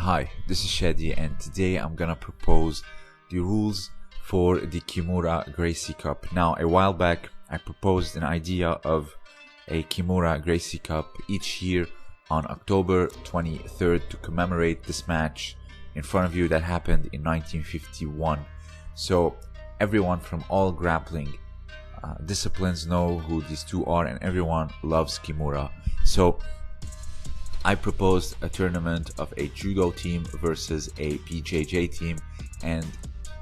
Hi, this is Shadi, and today I'm gonna propose the rules for the Kimura Gracie Cup. Now, a while back, I proposed an idea of a Kimura Gracie Cup each year on October 23rd to commemorate this match in front of you that happened in 1951. So everyone from all grappling disciplines know who these two are, and everyone loves Kimura. So I proposed a tournament of a Judo team versus a BJJ team, and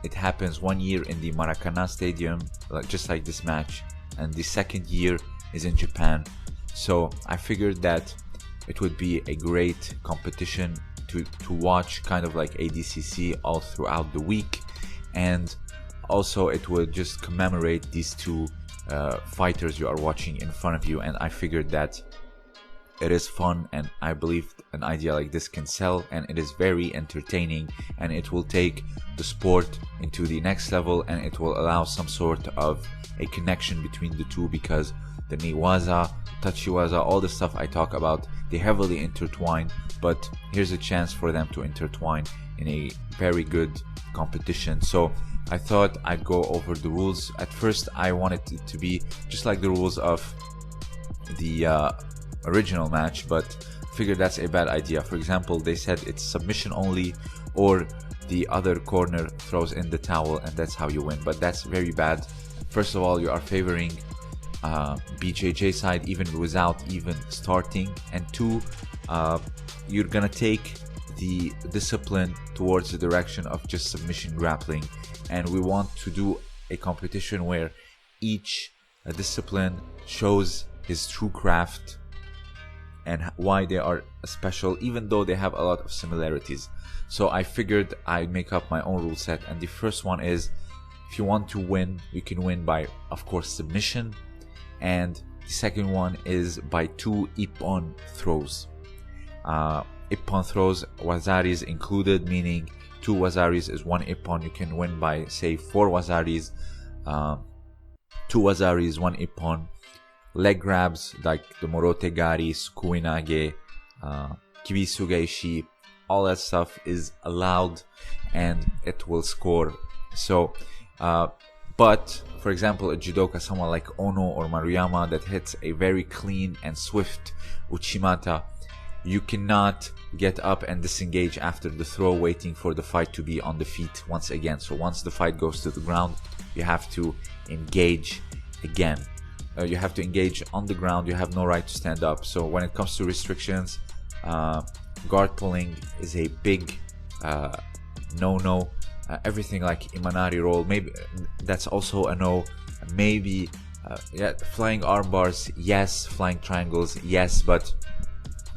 it happens one year in the Maracana Stadium, just like this match, and the second year is in Japan. So I figured that it would be a great competition to watch, kind of like ADCC, all throughout the week, and also it would just commemorate these two fighters you are watching in front of you. And I figured that it is fun, and I believe an idea like this can sell, and it is very entertaining, and it will take the sport into the next level, and it will allow some sort of a connection between the two, because the niwaza, tachiwaza, all the stuff I talk about, they heavily intertwine, but here's a chance for them to intertwine in a very good competition. So I thought I'd go over the rules. At first I wanted it to be just like the rules of the original match, but figured that's a bad idea. For example, they said it's submission only, or the other corner throws in the towel and that's how you win, but that's very bad. First of all, you are favoring BJJ side even without even starting, and two, you're gonna take the discipline towards the direction of just submission grappling, and we want to do a competition where each discipline shows his true craft and why they are special, even though they have a lot of similarities. So I figured I'd make up my own rule set, and the first one is, if you want to win, you can win by, of course, submission, and the second one is by two ippon throws. Ippon throws, wazaris included, meaning two wazaris is one ippon. You can win by, say, four wazaris, two wazaris, one ippon. Leg grabs like the morote gari, sukuinage, kibisugeishi, all that stuff is allowed and it will score. So but for example, a judoka, someone like Ono or Maruyama, that hits a very clean and swift uchimata, you cannot get up and disengage after the throw waiting for the fight to be on the feet once again. So once the fight goes to the ground, you have to engage again. You have to engage on the ground. You have no right to stand up. So when it comes to restrictions, guard pulling is a big no-no. Everything like Imanari roll, maybe that's also a no. Maybe yeah, flying arm bars, yes. Flying triangles, yes. But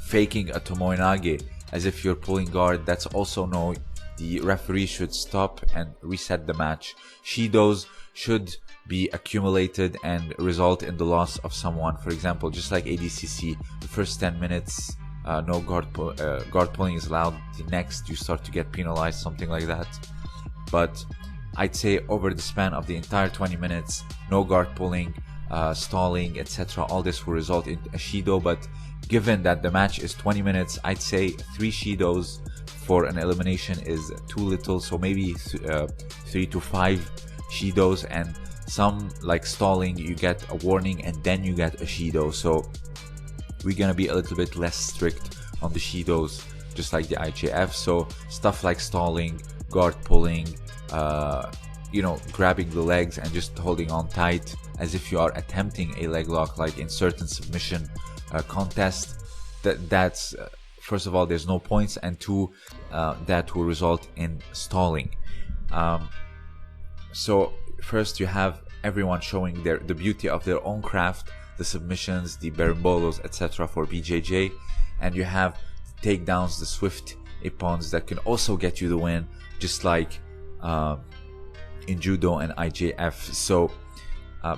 faking a tomoinage as if you're pulling guard, that's also no. The referee should stop and reset the match. Shidos should be accumulated and result in the loss of someone. For example, just like ADCC, the first 10 minutes no guard pulling is allowed. The next you start to get penalized, something like that. But I'd say over the span of the entire 20 minutes, no guard pulling, stalling, etc., all this will result in a shido. But given that the match is 20 minutes, I'd say 3 shidos for an elimination is too little. So maybe 3 to 5 shidos, and some like stalling, you get a warning and then you get a shido. So we're gonna be a little bit less strict on the shidos, just like the IJF. So stuff like stalling, guard pulling, grabbing the legs and just holding on tight as if you are attempting a leg lock, like in certain submission contests, that's first of all, there's no points, and two, that will result in stalling. So first you have everyone showing the beauty of their own craft, the submissions, the berimbolos, etc. for BJJ, and you have takedowns, the swift ippons that can also get you the win, just like in Judo and IJF. So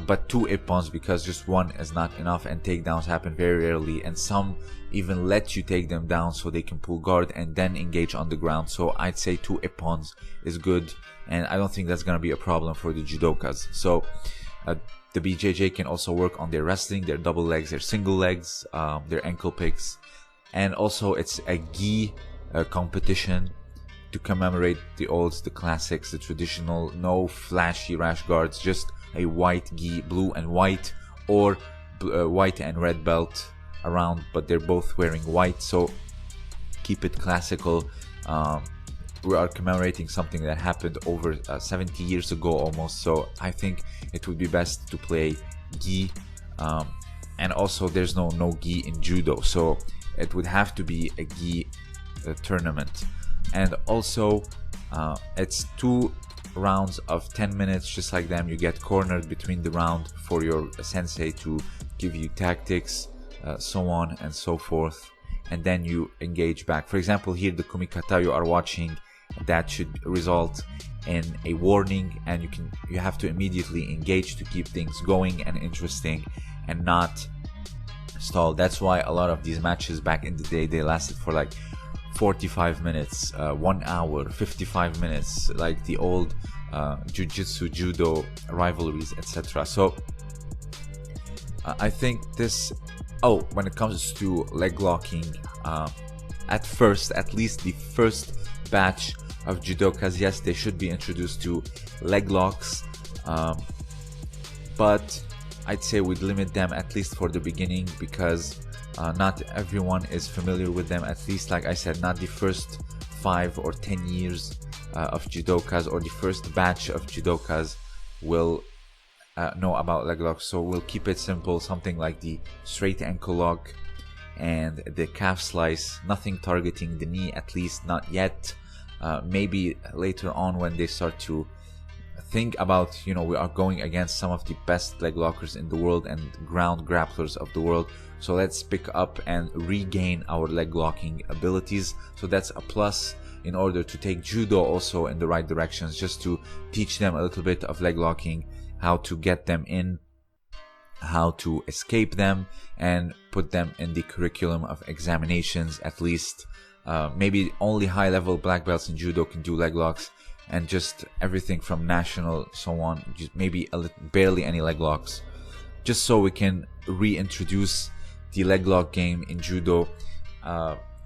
but two ippons, because just one is not enough, and takedowns happen very rarely, and some even let you take them down so they can pull guard and then engage on the ground. So I'd say two ippons is good, and I don't think that's gonna be a problem for the judokas. So the BJJ can also work on their wrestling, their double legs, their single legs, their ankle picks, and also it's a gi competition to commemorate the olds, the classics, the traditional, no flashy rash guards, just a white gi, blue and white, or white and red belt around, but they're both wearing white, so keep it classical. We are commemorating something that happened over 70 years ago almost, so I think it would be best to play gi, and also there's no gi in judo, so it would have to be a gi tournament. And also it's 2 rounds of 10 minutes, just like them. You get cornered between the round for your sensei to give you tactics, so on and so forth, and then you engage back. For example, here the kumikata you are watching, that should result in a warning, and you have to immediately engage to keep things going and interesting and not stall. That's why a lot of these matches back in the day, they lasted for like 45 minutes, 1 hour, 55 minutes, like the old jiu-jitsu, judo rivalries, etc. So I think this, when it comes to leg locking, at first, at least the first batch of judokas, yes, they should be introduced to leg locks, but I'd say we'd limit them at least for the beginning, because not everyone is familiar with them. At least, like I said, not the first 5 or 10 years of judokas, or the first batch of judokas will know about leg locks. So we'll keep it simple, something like the straight ankle lock and the calf slice, nothing targeting the knee, at least not yet. Maybe later on when they start to think about, we are going against some of the best leg lockers in the world and ground grapplers of the world, so let's pick up and regain our leg locking abilities. So that's a plus in order to take judo also in the right directions, just to teach them a little bit of leg locking, how to get them in, how to escape them, and put them in the curriculum of examinations. At least maybe only high level black belts in judo can do leg locks, and just everything from national, so on, just maybe barely any leg locks, just so we can reintroduce the leg lock game in judo.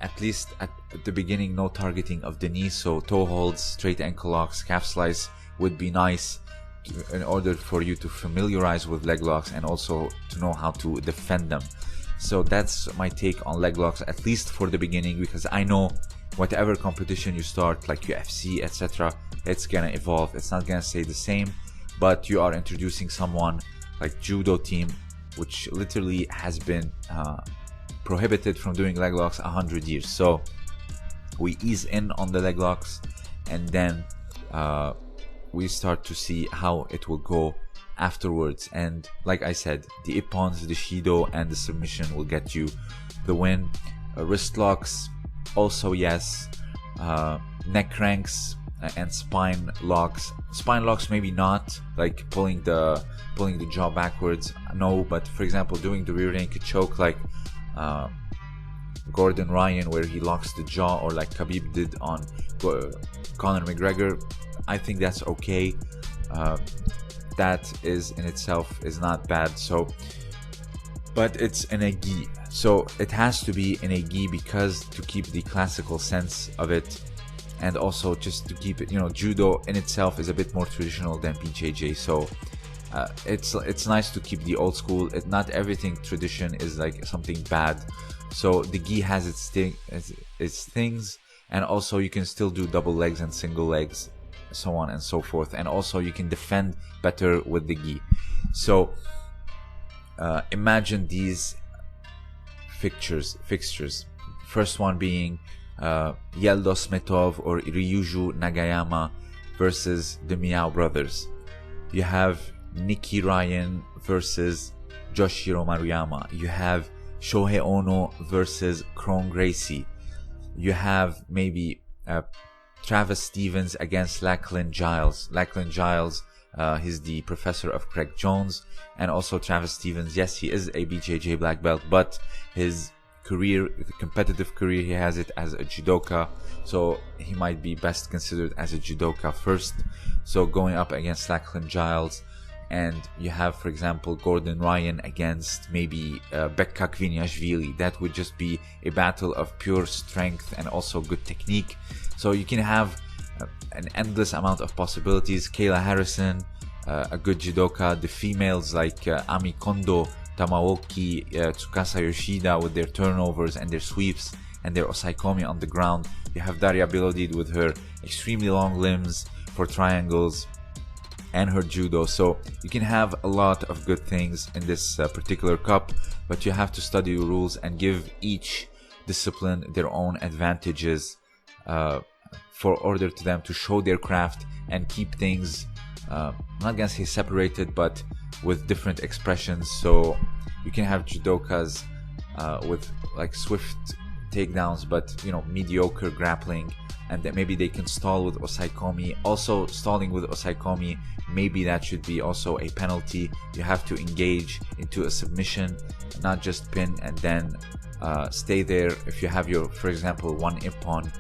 At least at the beginning, no targeting of the knee, so toe holds, straight ankle locks, calf slice would be nice in order for you to familiarize with leg locks and also to know how to defend them. So that's my take on leg locks, at least for the beginning, because I know whatever competition you start, like UFC, etc., it's gonna evolve. It's not gonna stay the same, but you are introducing someone like judo team, which literally has been prohibited from doing leg locks 100 years. So we ease in on the leg locks, and then we start to see how it will go afterwards. And like I said, the ippons, the shido, and the submission will get you the win. Wrist locks also, yes. Neck cranks and spine locks maybe not, like pulling the jaw backwards, no. But for example, doing the rear naked choke like Gordon Ryan, where he locks the jaw, or like Khabib did on Conor McGregor, I think that's okay. That is in itself is not bad. So, but it's in a gi, so it has to be in a gi, because to keep the classical sense of it, and also just to keep it, judo in itself is a bit more traditional than BJJ, so it's nice to keep the old school. Not everything tradition is like something bad, so the gi has its things, and also you can still do double legs and single legs, so on and so forth, and also you can defend better with the gi. So imagine these fixtures. First one being Yeldo Smetov or Ryuju Nagayama versus the Miyao brothers. You have Nikki Ryan versus Joshiro Maruyama. You have Shohei Ono versus Kron Gracie. You have maybe Travis Stevens against Lachlan Giles. Lachlan Giles, he's the professor of Craig Jones, and also Travis Stevens, yes, he is a BJJ black belt, but his career, the competitive career, he has it as a judoka, so he might be best considered as a judoka first. So going up against Lachlan Giles, and you have, for example, Gordon Ryan against maybe Bekka Kviniashvili. That would just be a battle of pure strength and also good technique. So you can have an endless amount of possibilities. Kayla Harrison, a good judoka. The females like Ami Kondo, Tamaoki, Tsukasa Yoshida with their turnovers and their sweeps and their osaikomi on the ground. You have Daria Bilodid with her extremely long limbs for triangles and her judo. So you can have a lot of good things in this particular cup, but you have to study the rules and give each discipline their own advantages for order to them to show their craft and keep things I'm not gonna say separated, but with different expressions. So you can have judokas with like swift takedowns, but you know, mediocre grappling, and that maybe they can stall with osaikomi. Also, stalling with osaikomi, maybe that should be also a penalty. You have to engage into a submission, not just pin and then stay there. If you have your, for example, one ippon,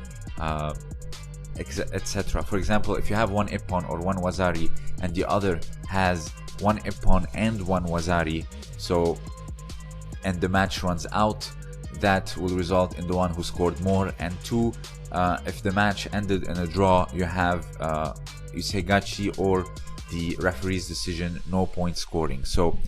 etc. For example, if you have one ippon or one wazari and the other has one ippon and one wazari, so and the match runs out, that will result in the one who scored more. And two, if the match ended in a draw, you have Yusegachi or the referee's decision, no point scoring. So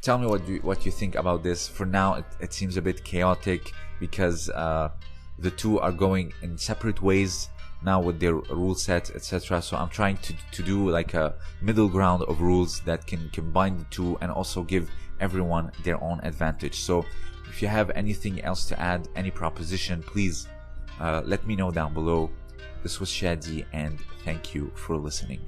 tell me what you think about this. For now, it seems a bit chaotic because the two are going in separate ways now with their rule sets, etc. So I'm trying to do like a middle ground of rules that can combine the two and also give everyone their own advantage. So if you have anything else to add, any proposition, please let me know down below. This was Shadi, and thank you for listening.